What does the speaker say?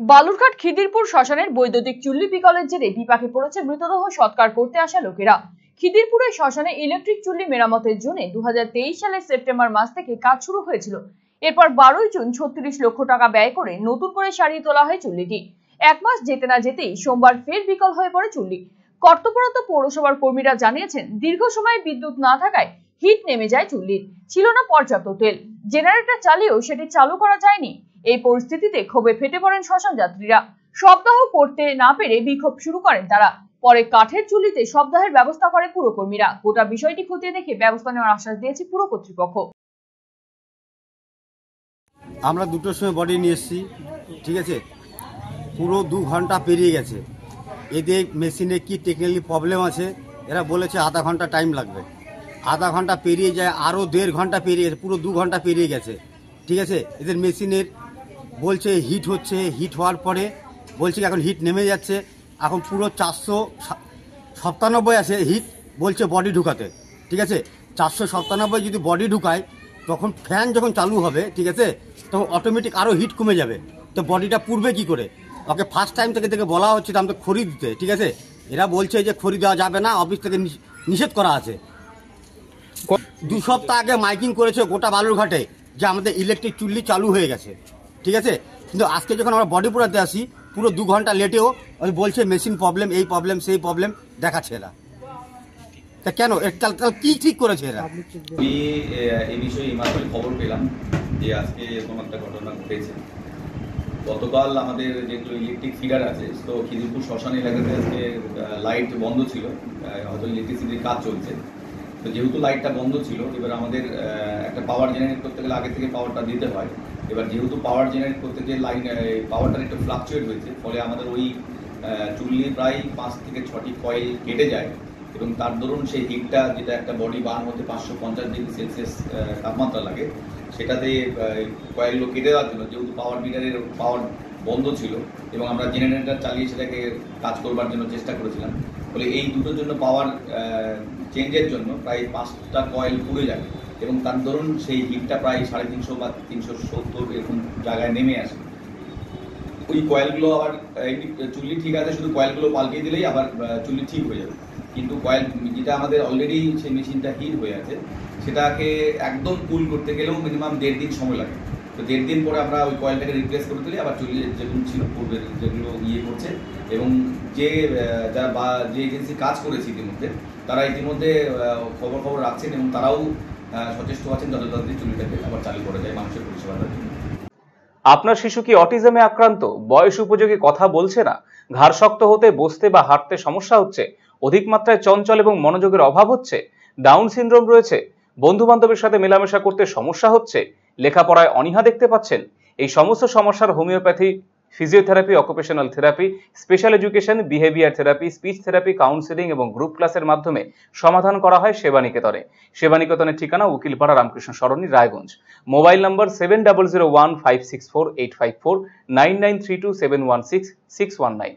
বালুরঘাট খিদিরপুর শ্মশানের বৈদ্যুতিক চুল্লি বিকলের জেরে বিপাকে পড়েছে মৃতদেহ সৎকার করতে আসা লোকেরা। খিদিরপুরের শ্মশানে ইলেকট্রিক চুল্লি মেরামতের জন্য 2023 সালের সেপ্টেম্বর মাস থেকে কাজ শুরু হয়েছিল। এরপর 12 জুন 36 লক্ষ টাকা ব্যয় করে নতুন করে সারিয়ে তোলা হয় চুল্লিটি। এক মাস যেতে না যেতেই সোমবার ফের বিকল হয়ে পড়ে চুল্লি। কর্তব্যরত পৌরসভার কর্মীরা জানিয়েছেন, দীর্ঘ সময় বিদ্যুৎ না থাকায় হিট নেমে যায় চুল্লির। ছিল না পর্যাপ্ত তেল, জেনারেটর চালিয়েও সেটি চালু করা যায়নি। এই পরিস্থিতিতে ক্ষোভে ফেটে পড়েন শ্মশান যাত্রীরা। শবদাহ করতে না পেরে বিক্ষোভ শুরু করেন তারা। পরে কাঠের চুল্লিতে শবদাহের ব্যবস্থা করে পুরকর্মীরা। গোটা বিষয়টি খতিয়ে দেখে ব্যবস্থা নেওয়ার আশ্বাস দিয়েছে পুর কর্তৃপক্ষ। আমরা 2টোর সময় বডি নিয়ে এসেছি, ঠিক আছে, পুরো 2 ঘন্টা পেরিয়ে গেছে। এদের মেশিনে কি টেকনিক্যালি প্রবলেম আছে, এরা বলেছে আধা ঘন্টা টাইম লাগবে। আধা ঘন্টা পেরিয়ে যায়, আরও 1.5 ঘন্টা পেরিয়ে গেছে, পুরো 2 ঘন্টা পেরিয়ে গেছে, ঠিক আছে। এদের মেশিনের বলছে হিট হচ্ছে, হিট হওয়ার পরে বলছে এখন হিট নেমে যাচ্ছে। এখন পুরো 497 আছে হিট, বলছে বডি ঢুকাতে, ঠিক আছে। 497 যদি বডি ঢুকায়, তখন ফ্যান যখন চালু হবে, ঠিক আছে, তখন অটোমেটিক আরও হিট কমে যাবে। তো বডিটা পুড়বে কি করে? ওকে ফার্স্ট টাইম থেকে বলা হচ্ছে আমাদের খড়ি দিতে, ঠিক আছে। এরা বলছে যে খড়ি দেওয়া যাবে না, অফিস থেকে নিষেধ করা আছে। 2 সপ্তাহ আগে মাইকিং করেছে গোটা বালুরঘাটে যে আমাদের ইলেকট্রিক চুল্লি চালু হয়ে গেছে, ঠিক আছে। কিন্তু আজকে যখন আমরা বডি পোড়াতে আসি, পুরো 2 ঘন্টা লেটেও বলছে মেশিন প্রবলেম, এই প্রবলেম সেই প্রবলেম দেখাচ্ছে এরা। তা কেন কি ঠিক করেছে এরা? আমি এই বিষয়ে এইমাত্র খবর পেলাম যে আজকে এরকম একটা ঘটনা ঘটেছে। গতকাল আমাদের যেগুলো ইলেকট্রিক ফিডার আছে, তো খিদিরপুর শ্মশান এলাকাতে আজকে লাইট বন্ধ ছিল, হয়তো ইলেকট্রিসিটির কাজ চলছে। তো যেহেতু লাইটটা বন্ধ ছিল, এবার আমাদের একটা পাওয়ার জেনারেট করতে গেলে আগে থেকে পাওয়ারটা দিতে হয়। এবার যেহেতু পাওয়ার জেনারেট করতে গিয়ে পাওয়ারটা একটু ফ্লাকচুয়েট হয়েছে, ফলে আমাদের ওই চুল্লি প্রায় 5 থেকে 6টি কয়েল কেটে যায় এবং তার দরুন সেই হিটটা, যেটা একটা বডি বার্ন হতে 550 ডিগ্রি সেলসিয়াস তাপমাত্রা লাগে, সেটাতে কয়েলগুলো কেটে দেওয়ার জন্য, যেহেতু পাওয়ার মিটারের পাওয়ার বন্ধ ছিল এবং আমরা জেনারেটর চালিয়ে সেটাকে কাজ করবার জন্য চেষ্টা করেছিলাম, ফলে এই দুটোর জন্য পাওয়ার চেঞ্জের জন্য প্রায় 5টা কয়েল পুড়ে যায় এবং তার দরুন সেই হিটটা প্রায় 350 বা 370 এরকম জায়গায় নেমে আসে। ওই কয়েলগুলো আবার চুল্লি ঠিক আছে, শুধু কয়েলগুলো পাল্টিয়ে দিলেই আবার চুল্লি ঠিক হয়ে যাবে। কিন্তু কয়েল যেটা আমাদের অলরেডি সেই মেশিনটা হিট হয়ে আছে, সেটাকে একদম কুল করতে গেলেও মিনিমাম 1.5 দিন সময় লাগে। তো 1.5 দিন পরে আমরা ওই কয়েলটাকে রিপ্লেস করে দিলে আবার চুল্লি যেগুলো ছিল পূর্বের যেগুলো করছে, এবং যে এজেন্সি কাজ করেছে ইতিমধ্যে, তারা ইতিমধ্যে খবর রাখছেন এবং তারাও সচেষ্ট আছেন যত তাড়াতাড়ি চুল্লিটাকে আবার চালু করা যায় মানুষের পরিষেবার জন্য। আপনার শিশু কি অটিজমে আক্রান্ত? বয়স উপযোগী কথা বলছে না, ঘাড় শক্ত হতে, বসতে বা হাঁটতে সমস্যা হচ্ছে, অধিক মাত্রায় চঞ্চল এবং মনোযোগের অভাব হচ্ছে, ডাউন সিনড্রোম রয়েছে, বন্ধু বান্ধবের সাথে মেলামেশা করতে সমস্যা হচ্ছে, লেখাপড়ায় অনীহা দেখতে পাচ্ছেন? এই সমস্ত সমস্যার homeopathy, physiotherapy, occupational therapy, special education, behaviour therapy, speech therapy, counselling এবং গ্রুপ ক্লাসের মাধ্যমে সমাধান করা হয় সেবানিকেতনে। সেবানিকেতনের ঠিকানা উকিলপাড়া রামকৃষ্ণ সরণি, রায়গঞ্জ। Mobile number 7001564854, 9932716619।